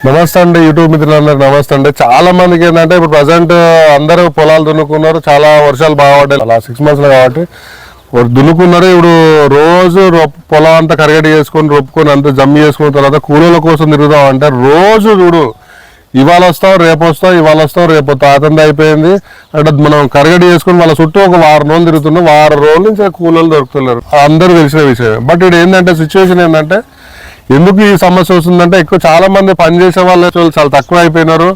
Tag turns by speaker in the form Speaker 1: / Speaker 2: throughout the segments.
Speaker 1: నమస్తే అండి యూట్యూబ్ మిత్రులందరూ నమస్తే అండి. చాలా మందికి ఏంటంటే ఇప్పుడు ప్రజెంట్ అందరూ పొలాలు దున్నుకున్నారు, చాలా వర్షాలు బాగా పడ్డాయి అలా 6 months కాబట్టి దున్నుకున్నారు. ఇప్పుడు రోజు పొలం అంతా కరగడి చేసుకొని రొప్పుకొని అంతా జమ్మి చేసుకున్న తర్వాత కూలీల కోసం తిరుగుతాం అంటే రోజు చూడు ఇవాళ వస్తాం రేపు వస్తాం, ఇవాళ వస్తాం రేపు తాతంది అయిపోయింది అంటే మనం కరగడి చేసుకుని వాళ్ళ చుట్టూ ఒక వారం రోజులు తిరుగుతున్నాం. వారం రోజుల నుంచి కూలీలు దొరుకుతున్నారు, అందరూ తెలిసిన విషయం. బట్ ఇక్కడ ఏంటంటే సిచ్యువేషన్ ఏంటంటే ఎందుకు ఈ సమస్య వస్తుందంటే ఎక్కువ చాలా మంది పనిచేసే వాళ్ళు చాలా తక్కువ అయిపోయినారు,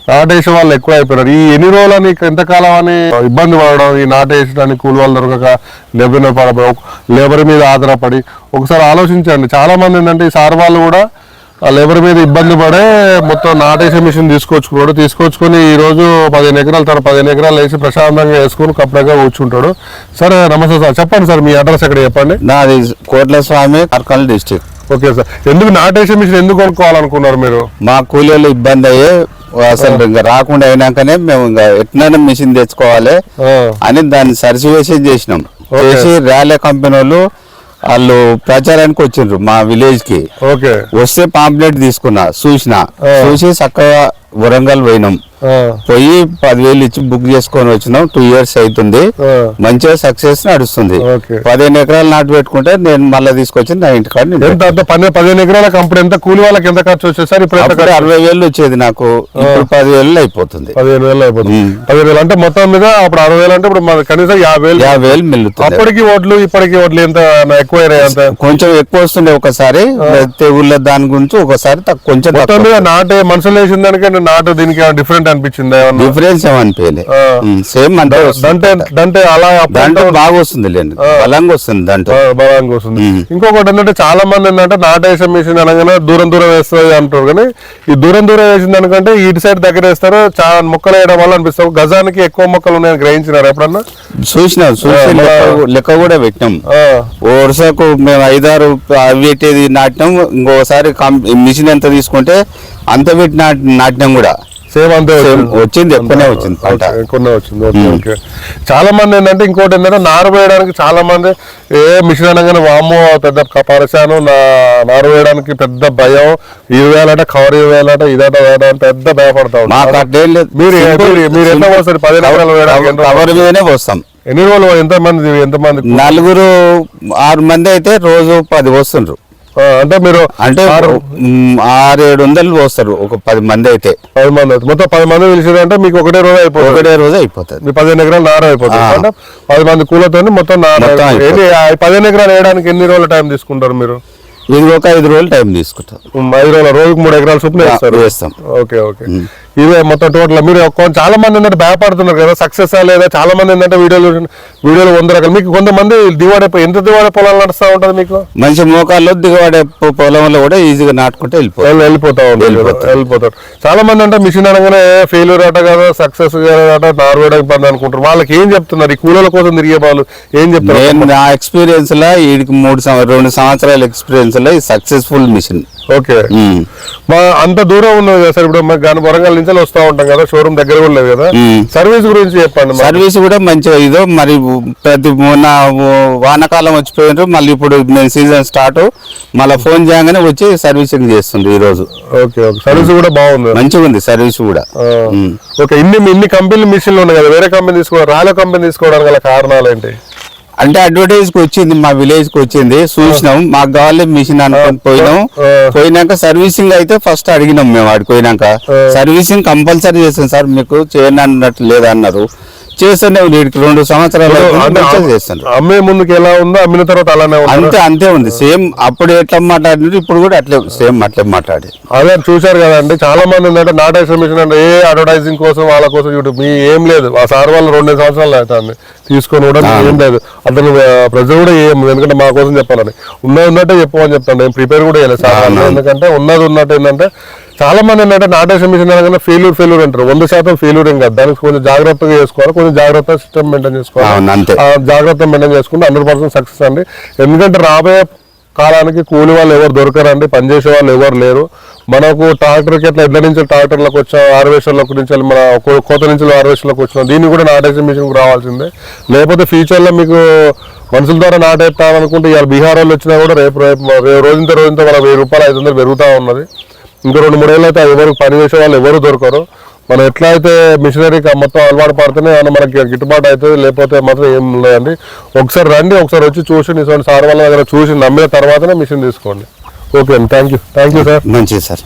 Speaker 1: నాటేసే వాళ్ళు ఎక్కువ అయిపోయినారు. ఈ ఎన్ని రోజులని ఎంతకాలం అని ఇబ్బంది పడడం, ఈ నాటేసడానికి కూలి వాళ్ళు దొరకక లేబర్ మీద ఆధారపడి ఒకసారి ఆలోచించండి. చాలా మంది ఏంటంటే ఈ సార్ వాళ్ళు కూడా ఆ లేబర్ మీద ఇబ్బంది పడే మొత్తం నాటేసే మిషన్ తీసుకొచ్చుకొని ఈ రోజు 15 ఎకరాలు 15 ఎకరాలు వేసి ప్రశాంతంగా వేసుకొని కప్పగా కూర్చుంటాడు. సరే నమస్తే సార్, చెప్పండి సార్ మీ అడ్రస్ ఎక్కడ చెప్పండి.
Speaker 2: నాది కోట్ల స్వామి కర్కల్ డిస్ట్రిక్ట్.
Speaker 1: ఓకే సార్, ఎందుకు నాటేసే మిషన్ ఎందుకు కొనుక్కోవాలనుకున్నారు మీరు?
Speaker 2: మా కూలీలు ఇబ్బంది అయ్యే అసలు ఇంకా రాకుండా అయినాకనే మేము ఇంకా ఎట్లైనా మిషన్ తెచ్చుకోవాలి అని దాన్ని సర్టిఫికేషన్ చేసినాం. చేసి ర్యాలీ కంపెనీ వాళ్ళు ప్రచారానికి వచ్చిండ్రు మా విలేజ్ కి. వస్తే పాంప్లెట్ తీసుకున్నా, చూసి చక్కగా వరంగల్ పోయినాం. పోయి 10,000 ఇచ్చి బుక్ చేసుకొని వచ్చినాం. 2 years అవుతుంది, మంచిగా సక్సెస్ నడుస్తుంది. 15 ఎకరాలు నాటు పెట్టుకుంటే నేను మళ్ళీ తీసుకొచ్చి నా ఇంటికాడ
Speaker 1: 15 ఎకరాల కంపెనీ ఎంత కూలి వాళ్ళకి ఎంత ఖర్చు వచ్చేసారి?
Speaker 2: 60,000 వచ్చేది నాకు, ఇప్పుడు 10,000 అయిపోతుంది.
Speaker 1: 15,000 అయిపోతుంది. 10,000 అంటే మొత్తం మీద అప్పుడు 60,000 అంటే ఇప్పుడు కనీసం 50,000
Speaker 2: మిల్లుతుంది.
Speaker 1: అప్పటికి ఓట్లు ఇప్పటికి ఓట్లు ఎంత ఎక్కువ?
Speaker 2: కొంచెం ఎక్కువ వస్తుండే ఒకసారి, తెగుళ్ళ దాని గురించి ఒకసారి కొంచెం
Speaker 1: మొత్తం మీద నాటే మనుషులు వేసిన దానికంటే నాటు దీనికి డిఫరెంట్ అనిపించింది?
Speaker 2: డిఫరెన్స్ ఏమనిపించలే, సేమ్
Speaker 1: అంటే అలా
Speaker 2: దాంట్లో బాగా వస్తుంది, బలంగా వస్తుంది, దాంట్లో
Speaker 1: బలంగా వస్తుంది. ఇంకొకటి ఏంటంటే చాలా మంది ఏంటంటే నాటేసే మిషన్ అనగానే దూరం వేస్తుంది అంటారు, కానీ ఈ దూరం వేసిన దానికంటే ఇటు సైడ్ దగ్గర వేస్తారు. చాలా మొక్కలు వేయడం వల్ల అనిపిస్తావు గజానికి ఎక్కువ మొక్కలు ఉన్నాయని గ్రహించినారు ఎప్పుడన్నా?
Speaker 2: చూసి లెక్క కూడా పెట్టినాం. వరుసకు మేము 5-6 అవి పెట్టేది నాటినాం. ఇంకోసారి మిషన్ ఎంత తీసుకుంటే అంత పెట్టి నాటినాం కూడా
Speaker 1: సేమ్ అంతే
Speaker 2: వచ్చింది, ఎక్కువనే వచ్చింది పంట,
Speaker 1: ఎక్కువనే వచ్చింది. ఓకే. చాలా మంది ఏంటంటే ఇంకోటి ఏంటంటే నారు వేయడానికి చాలా మంది మిషన్ అనగానే వామ్మో పెద్ద పరిశాను, నారు వేయడానికి పెద్ద భయం, 20,000 కవర్ 20,000 ఇదట పెద్ద భయపడతా ఉంటారు. మీరు ఎట్లా పోస్తారు 10 ఎకరాలు వేయడానికి?
Speaker 2: కవర్ మీదనే పోస్తాం.
Speaker 1: ఎన్ని రోజులు? ఎంతమంది
Speaker 2: 4-6 మంది అయితే రోజు 10 వస్తుండ్రు.
Speaker 1: అంటే మీరు
Speaker 2: అంటే 600-700 పోస్తారు ఒక 10 మంది అయితే.
Speaker 1: 10 మంది మొత్తం 10 మంది పిలిచారంటే మీకు ఒకటే రోజు అయిపోతుంది. మీ 15 ఎకరాలు నార అయిపోతుంది. అంటే 10 మంది కూలతో మొత్తం 15 ఎకరాలు వేయడానికి ఎన్ని రోజులు టైం తీసుకుంటారు మీరు?
Speaker 2: ఇది ఒక 5 రోజులు టైం తీసుకుంటాం.
Speaker 1: 5 రోజులు, రోజుకి 3 ఎకరాలు చొప్పున
Speaker 2: వేస్తాం.
Speaker 1: ఓకే. ఇవే మొత్తం టోటల్. మీరు చాలా మంది ఏంటంటే భయపడుతున్నారు కదా, సక్సెస్ లేదా? చాలా మంది ఏంటంటే వీడియోలు 100 రకాలు. మీకు కొంతమంది దిగుబడి ఎంత దిగుబడి పొలాలు నడుస్తూ ఉంటుంది మీకు?
Speaker 2: మంచి మోకాల్లో దిగుబడి పొలంలో కూడా ఈజీగా నాటుకుంటే
Speaker 1: వెళ్ళిపోతారు. చాలా మంది అంటే మిషన్ అనగానే ఫెయిల్యూర్ అట కదా, సక్సెస్ అట, నారు వేయడం ఇబ్బంది అనుకుంటారు. వాళ్ళకి ఏం చెప్తున్నారు? ఈ కూలీల కోసం తిరిగే వాళ్ళు ఏం చెప్తారు?
Speaker 2: నేను నా ఎక్స్పీరియన్స్ లో వీడికి 2 సంవత్సరాల ఎక్స్పీరియన్స్ లో సక్సెస్ఫుల్ మిషన్.
Speaker 1: ఓకే. మా అంత దూరం ఉన్నది కదా సార్, ఇప్పుడు వరంగల్ నుంచి వస్తా ఉంటాం కదా, షోరూమ్ దగ్గర కూడా లేదు కదా. సర్వీస్ గురించి చెప్పండి.
Speaker 2: సర్వీస్ కూడా మంచిగా ఇదో మరి మొన్న వానాకాలం వచ్చిపోయినారు, మళ్ళీ ఇప్పుడు నేను సీజన్ స్టార్ట్, మళ్ళీ ఫోన్ చేయగానే వచ్చి సర్వీసింగ్ చేస్తుంది ఈ రోజు.
Speaker 1: ఓకే. సర్వీస్ కూడా బాగుంది,
Speaker 2: మంచిగా ఉంది సర్వీస్ కూడా.
Speaker 1: ఓకే. ఇన్ని కంపెనీ మిషన్లు ఉన్నాయి కదా, వేరే కంపెనీ తీసుకోవడం, రాలే కంపెనీ తీసుకోవడానికి గల కారణాలు ఏంటి?
Speaker 2: అంటే అడ్వర్టైజ్ కి వచ్చింది, మా విలేజ్ కి వచ్చింది, చూసినాం, మాకు కావాలి మిషన్ అనుకుని పోయినాక సర్వీసింగ్ అయితే ఫస్ట్ అడిగినాం మేము. ఆడికి పోయినాక సర్వీసింగ్ కంపల్సరీ చేస్తాం సార్, మీకు చేయను అన్నట్టు లేదన్నారు. చేస్తూనే 2 సంవత్సరాలు చేస్తాను.
Speaker 1: అమ్మే ముందుకు ఎలా ఉందో అమ్మిన తర్వాత అలానే
Speaker 2: అంతే ఉంది. సేమ్ అప్పుడు ఎట్లా మాట్లాడినారు ఇప్పుడు కూడా అట్లే సేమ్ అట్లే మాట్లాడి.
Speaker 1: అదే చూశారు కదండి. చాలా మంది ఏంటంటే నాటేసే మిషన్ అంటే అడ్వర్టైజింగ్ కోసం వాళ్ళ కోసం యూట్యూబ్ ఏం లేదు. ఆ సార్ వాళ్ళు 2 సంవత్సరాలు అవుతుంది తీసుకొని కూడా ఏం లేదు. అతను ప్రజలు కూడా ఏం, ఎందుకంటే మా కోసం చెప్పాలని ఉన్నట్టే చెప్పమని చెప్తాను. నేను ప్రిపేర్ కూడా చేయలేదు సార్, ఎందుకంటే ఉన్నట్టు ఏంటంటే చాలా మంది ఏంటంటే నాటేసే మిషన్ అనగానే ఫెయిల్యూర్ అంటారు. 100% ఫెయిల్యూర్ ఏం కాదు. దానికి కొంచెం జాగ్రత్తగా చేసుకోవాలి, కొంచెం జాగ్రత్త సిస్టమ్ మెయింటైన్ చేసుకోవాలి. జాగ్రత్త మెయింటైన్ చేసుకుంటే 100% సక్సెస్ అండి. ఎందుకంటే రాబోయే కాలానికి కూలి వాళ్ళు ఎవరు దొరకరండి, పనిచేసే వాళ్ళు ఎవరు లేరు. మనకు ట్రాక్టర్కి ఎట్లా ఎడ్ల నుంచి ట్రాక్టర్లకు వచ్చాం, హార్వెస్టర్లకు నుంచి మన కోత నుంచి హార్వెస్టర్లకు వచ్చినాం, దీన్ని కూడా నాటేసే మిషన్కి రావాల్సిందే. లేకపోతే ఫ్యూచర్లో మీకు మనుషుల ద్వారా నాటేస్తామనుకుంటే ఇవాళ బీహార్ వాళ్ళు వచ్చినా కూడా రేపు రోజుంత మన 1000 రూపాయలు 500 పెరుగుతూ ఉన్నది. ఇంకో 2-3 ఏళ్ళు అయితే ఎవరు పని చేసే వాళ్ళు ఎవరు దొరకరు. మనం ఎట్లా అయితే మిషనరీకి మొత్తం అలవాటు పడితేనే ఏమన్నా మనకి గిట్టుబాటు అవుతుంది, లేకపోతే మాత్రం ఏం లేదండి. ఒకసారి రండి, ఒకసారి వచ్చి చూసి ఇటువంటి సార్ వాళ్ళ దగ్గర చూసి నమ్మిన తర్వాతనే మిషన్ తీసుకోండి. ఓకే అండి, థ్యాంక్ యూ సార్.
Speaker 2: మంచిది సార్.